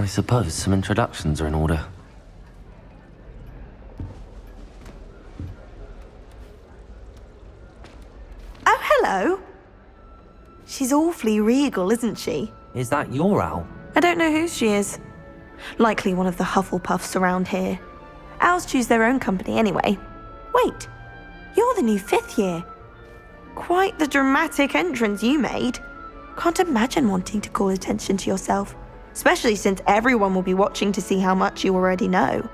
I suppose some introductions are in order. Oh, hello. She's awfully regal, isn't she? Is that your owl? I don't know who she is. Likely one of the Hufflepuffs around here. Owls choose their own company anyway. Wait, you're the new 5th year. Quite the dramatic entrance you made. Can't imagine wanting to call attention to yourself, especially since everyone will be watching to see how much you already know.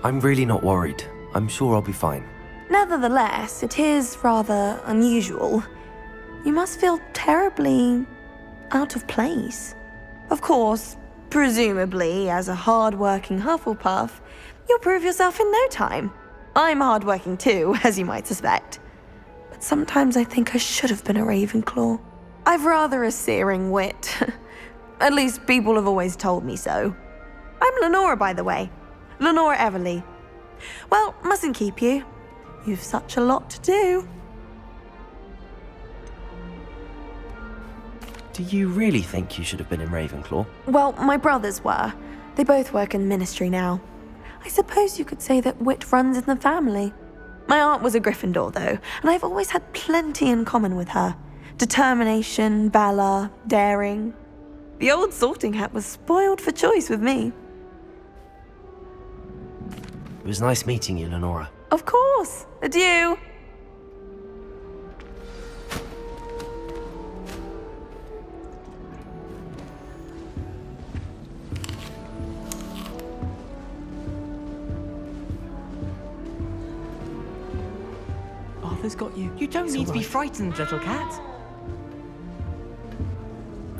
I'm really not worried. I'm sure I'll be fine. Nevertheless, it is rather unusual. You must feel terribly out of place. Of course, presumably, as a hard-working Hufflepuff, you'll prove yourself in no time. I'm hard-working too, as you might suspect. But sometimes I think I should have been a Ravenclaw. I've rather a searing wit. At least people have always told me so. I'm Lenora, by the way. Lenora Everly. Well, mustn't keep you. You've such a lot to do. Do you really think you should have been in Ravenclaw? Well, my brothers were. They both work in ministry now. I suppose you could say that wit runs in the family. My aunt was a Gryffindor, though, and I've always had plenty in common with her. Determination, valor, daring. The old sorting hat was spoiled for choice with me. It was nice meeting you, Lenora. Of course. Adieu. Arthur's got you. You don't need to be frightened, little cat.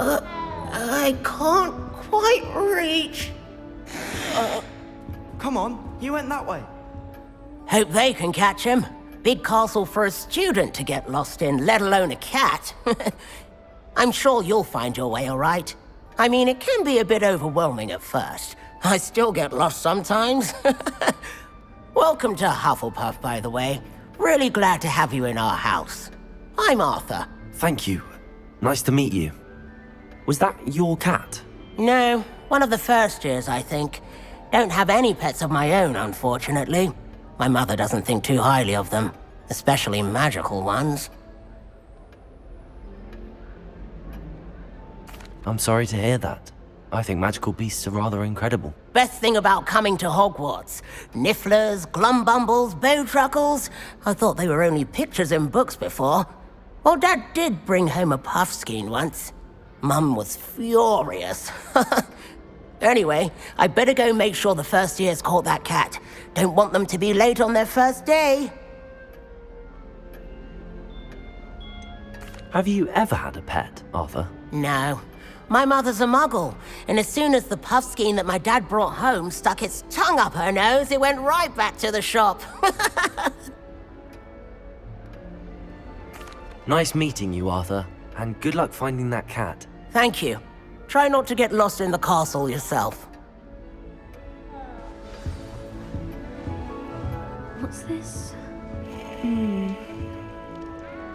I can't quite reach. Come on, you went that way. Hope they can catch him. Big castle for a student to get lost in, let alone a cat. I'm sure you'll find your way all right. I mean, it can be a bit overwhelming at first. I still get lost sometimes. Welcome to Hufflepuff, by the way. Really glad to have you in our house. I'm Arthur. Thank you. Nice to meet you. Was that your cat? No, one of the first years, I think. Don't have any pets of my own, unfortunately. My mother doesn't think too highly of them, especially magical ones. I'm sorry to hear that. I think magical beasts are rather incredible. Best thing about coming to Hogwarts. Nifflers, glumbumbles, bowtruckles. I thought they were only pictures in books before. Well, Dad did bring home a puffskein once. Mum was furious. Anyway, I better go make sure the first years caught that cat. Don't want them to be late on their first day. Have you ever had a pet, Arthur? No. My mother's a muggle, and as soon as the puffskein that my dad brought home stuck its tongue up her nose, it went right back to the shop. Nice meeting you, Arthur, and good luck finding that cat. Thank you. Try not to get lost in the castle yourself. What's this?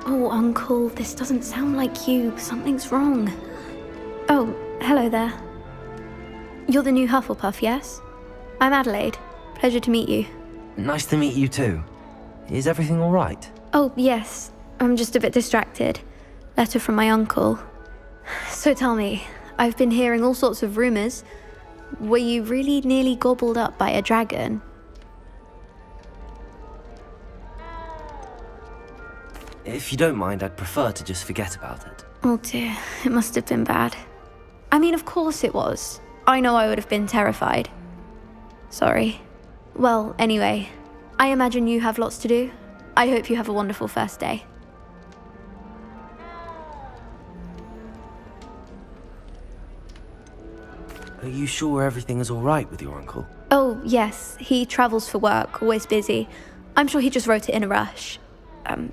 Oh, Uncle, this doesn't sound like you. Something's wrong. Oh, hello there. You're the new Hufflepuff, yes? I'm Adelaide. Pleasure to meet you. Nice to meet you too. Is everything all right? Oh, yes. I'm just a bit distracted. Letter from my uncle. So tell me, I've been hearing all sorts of rumors. Were you really nearly gobbled up by a dragon? If you don't mind, I'd prefer to just forget about it. Oh dear, it must have been bad. I mean, of course it was. I know I would have been terrified. Sorry. Well, anyway, I imagine you have lots to do. I hope you have a wonderful first day. Are you sure everything is all right with your uncle? Oh, yes, he travels for work, always busy. I'm sure he just wrote it in a rush.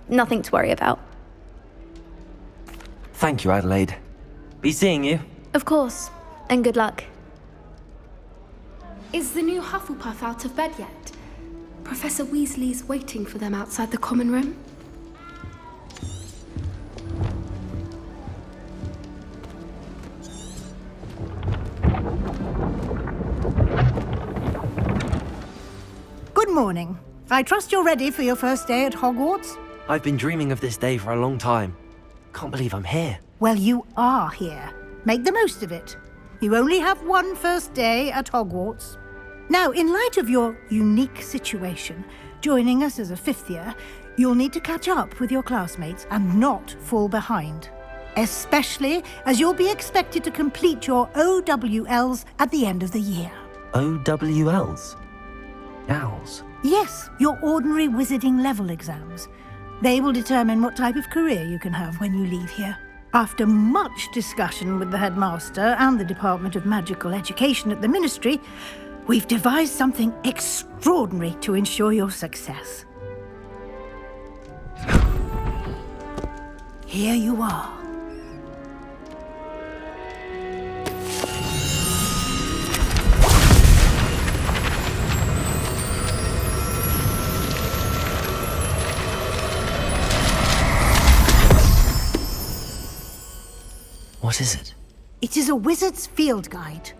Nothing to worry about. Thank you, Adelaide. Be seeing you. Of course, and good luck. Is the new Hufflepuff out of bed yet? Professor Weasley's waiting for them outside the common room. Good morning. I trust you're ready for your first day at Hogwarts? I've been dreaming of this day for a long time. Can't believe I'm here. Well, you are here. Make the most of it. You only have one first day at Hogwarts. Now, in light of your unique situation, joining us as a fifth year, you'll need to catch up with your classmates and not fall behind. Especially as you'll be expected to complete your OWLs at the end of the year. OWLs? Owls? Yes, your ordinary wizarding level exams. They will determine what type of career you can have when you leave here. After much discussion with the headmaster and the Department of Magical Education at the Ministry, we've devised something extraordinary to ensure your success. Here you are. What is it? It is a wizard's field guide.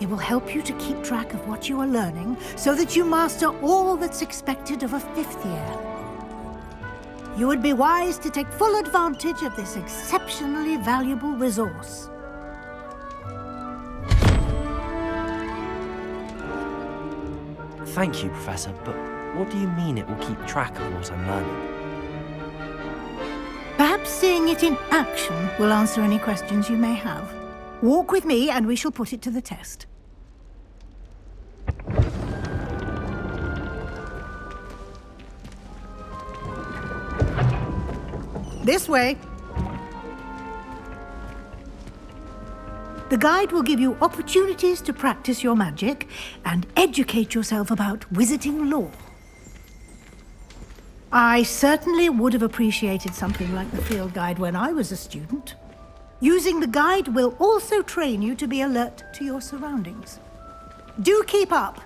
It will help you to keep track of what you are learning so that you master all that's expected of a fifth year. You would be wise to take full advantage of this exceptionally valuable resource. Thank you, Professor, but what do you mean it will keep track of what I'm learning? Perhaps seeing it in action will answer any questions you may have. Walk with me and we shall put it to the test. This way. The guide will give you opportunities to practice your magic and educate yourself about wizarding lore. I certainly would have appreciated something like the field guide when I was a student. Using the guide will also train you to be alert to your surroundings. Do keep up.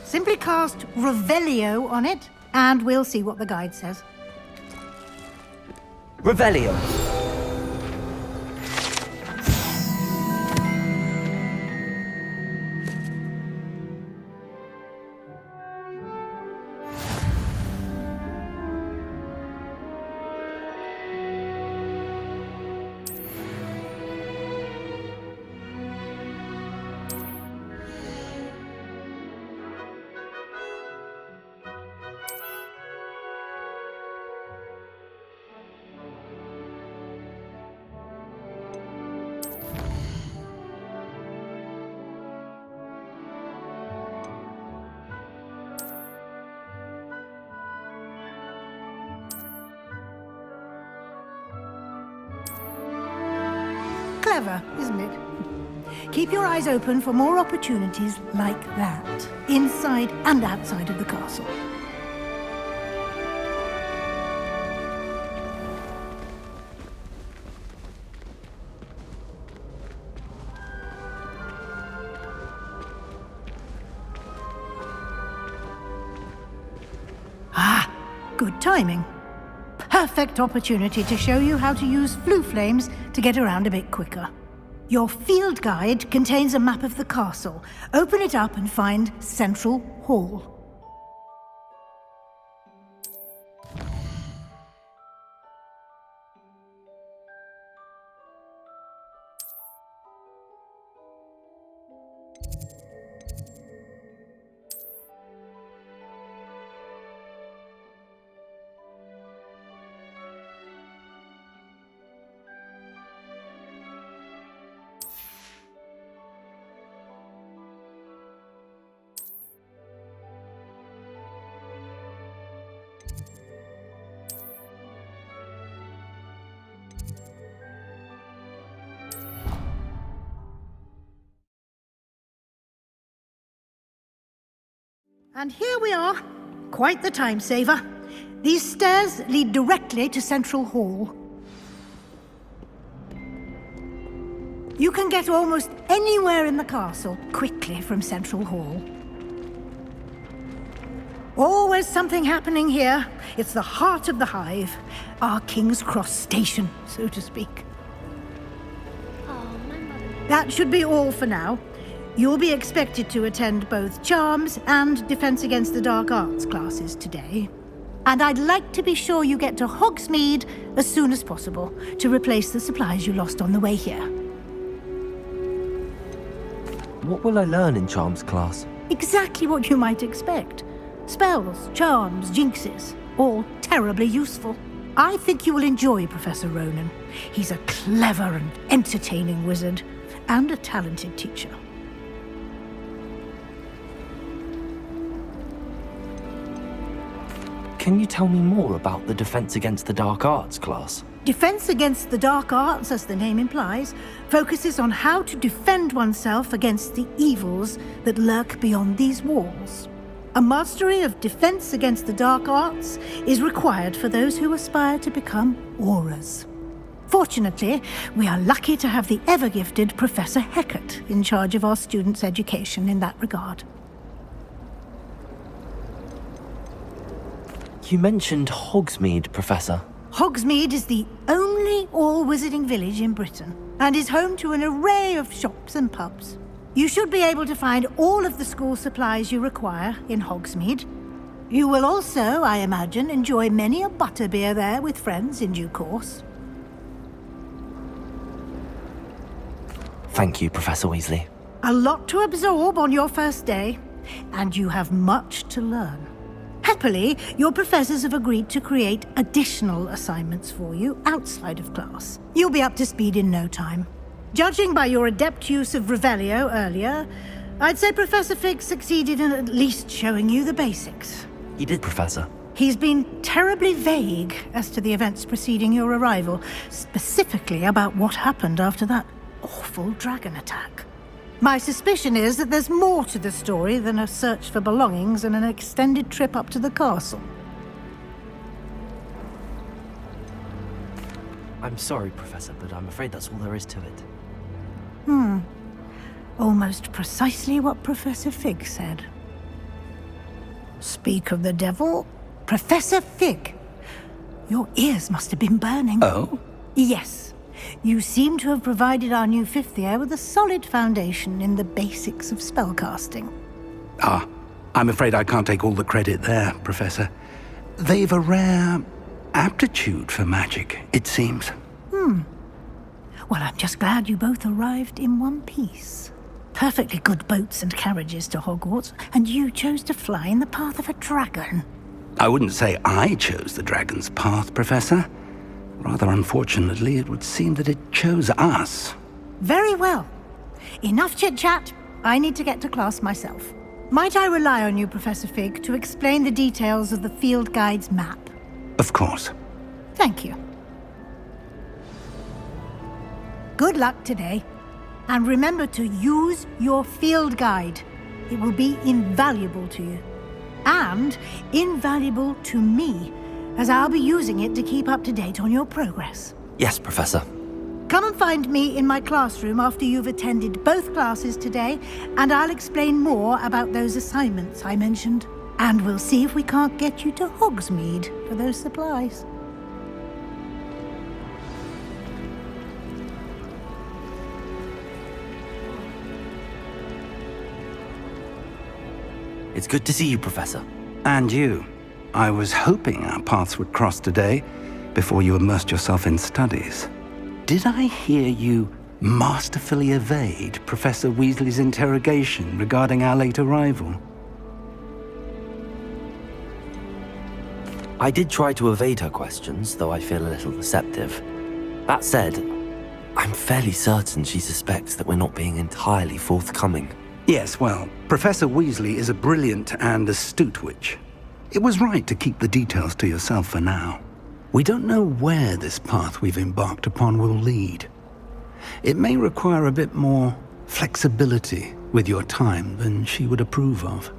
Simply cast Revelio on it, and we'll see what the guide says. Revelio. Clever, isn't it? Keep your eyes open for more opportunities like that, inside and outside of the castle. Ah, good timing. Perfect opportunity to show you how to use flue flames to get around a bit quicker. Your field guide contains a map of the castle. Open it up and find Central Hall. And here we are. Quite the time saver. These stairs lead directly to Central Hall. You can get almost anywhere in the castle quickly from Central Hall. Always something happening here. It's the heart of the hive. Our King's Cross station, so to speak. That should be all for now. You'll be expected to attend both Charms and Defense Against the Dark Arts classes today. And I'd like to be sure you get to Hogsmeade as soon as possible to replace the supplies you lost on the way here. What will I learn in Charms class? Exactly what you might expect. Spells, charms, jinxes, all terribly useful. I think you will enjoy Professor Ronan. He's a clever and entertaining wizard, and a talented teacher. Can you tell me more about the Defense Against the Dark Arts class? Defense Against the Dark Arts, as the name implies, focuses on how to defend oneself against the evils that lurk beyond these walls. A mastery of Defense Against the Dark Arts is required for those who aspire to become Auras. Fortunately, we are lucky to have the ever-gifted Professor Hecat in charge of our students' education in that regard. You mentioned Hogsmeade, Professor. Hogsmeade is the only all-wizarding village in Britain, and is home to an array of shops and pubs. You should be able to find all of the school supplies you require in Hogsmeade. You will also, I imagine, enjoy many a butterbeer there with friends in due course. Thank you, Professor Weasley. A lot to absorb on your first day, and you have much to learn. Happily, your professors have agreed to create additional assignments for you outside of class. You'll be up to speed in no time. Judging by your adept use of Revelio earlier, I'd say Professor Fig succeeded in at least showing you the basics. He did, Professor. He's been terribly vague as to the events preceding your arrival, specifically about what happened after that awful dragon attack. My suspicion is that there's more to the story than a search for belongings and an extended trip up to the castle. I'm sorry, Professor, but I'm afraid that's all there is to it. Almost precisely what Professor Fig said. Speak of the devil, Professor Fig. Your ears must have been burning. Oh? Yes. You seem to have provided our new fifth year with a solid foundation in the basics of spellcasting. Ah, I'm afraid I can't take all the credit there, Professor. They've a rare aptitude for magic, it seems. Well, I'm just glad you both arrived in one piece. Perfectly good boats and carriages to Hogwarts, and you chose to fly in the path of a dragon. I wouldn't say I chose the dragon's path, Professor. Rather unfortunately, it would seem that it chose us. Very well. Enough chit-chat. I need to get to class myself. Might I rely on you, Professor Fig, to explain the details of the field guide's map? Of course. Thank you. Good luck today. And remember to use your field guide. It will be invaluable to you. And invaluable to me, as I'll be using it to keep up to date on your progress. Yes, Professor. Come and find me in my classroom after you've attended both classes today, and I'll explain more about those assignments I mentioned. And we'll see if we can't get you to Hogsmeade for those supplies. It's good to see you, Professor. And you. I was hoping our paths would cross today, before you immersed yourself in studies. Did I hear you masterfully evade Professor Weasley's interrogation regarding our late arrival? I did try to evade her questions, though I feel a little receptive. That said, I'm fairly certain she suspects that we're not being entirely forthcoming. Yes, well, Professor Weasley is a brilliant and astute witch. It was right to keep the details to yourself for now. We don't know where this path we've embarked upon will lead. It may require a bit more flexibility with your time than she would approve of.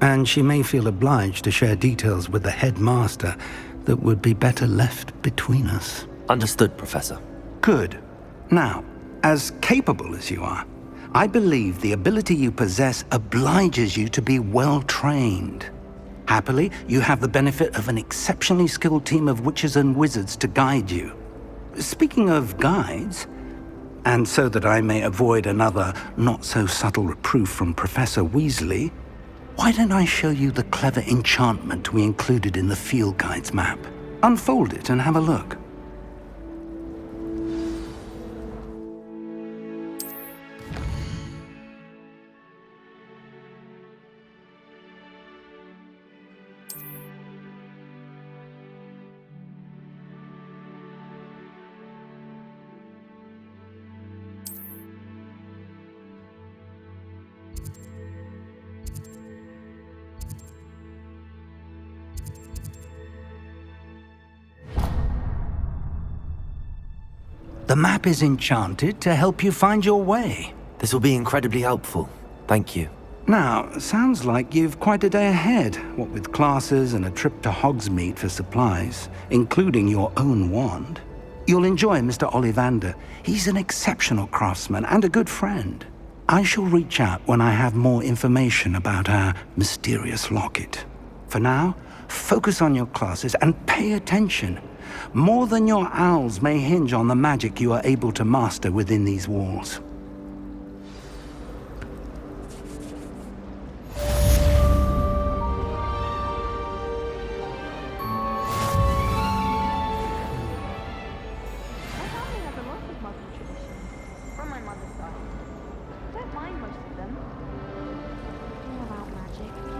And she may feel obliged to share details with the headmaster that would be better left between us. Understood, Professor. Good. Now, as capable as you are, I believe the ability you possess obliges you to be well-trained. Happily, you have the benefit of an exceptionally skilled team of witches and wizards to guide you. Speaking of guides, And so that I may avoid another not-so-subtle reproof from Professor Weasley, why don't I show you the clever enchantment we included in the field guide's map? Unfold it and have a look. The map is enchanted to help you find your way. This will be incredibly helpful. Thank you. Now, sounds like you've quite a day ahead, what with classes and a trip to Hogsmeade for supplies, including your own wand. You'll enjoy Mr. Ollivander. He's an exceptional craftsman and a good friend. I shall reach out when I have more information about our mysterious locket. For now, focus on your classes and pay attention. More than your owls may hinge on the magic you are able to master within these walls. From my mother's side. Don't mind most of them. All about magic.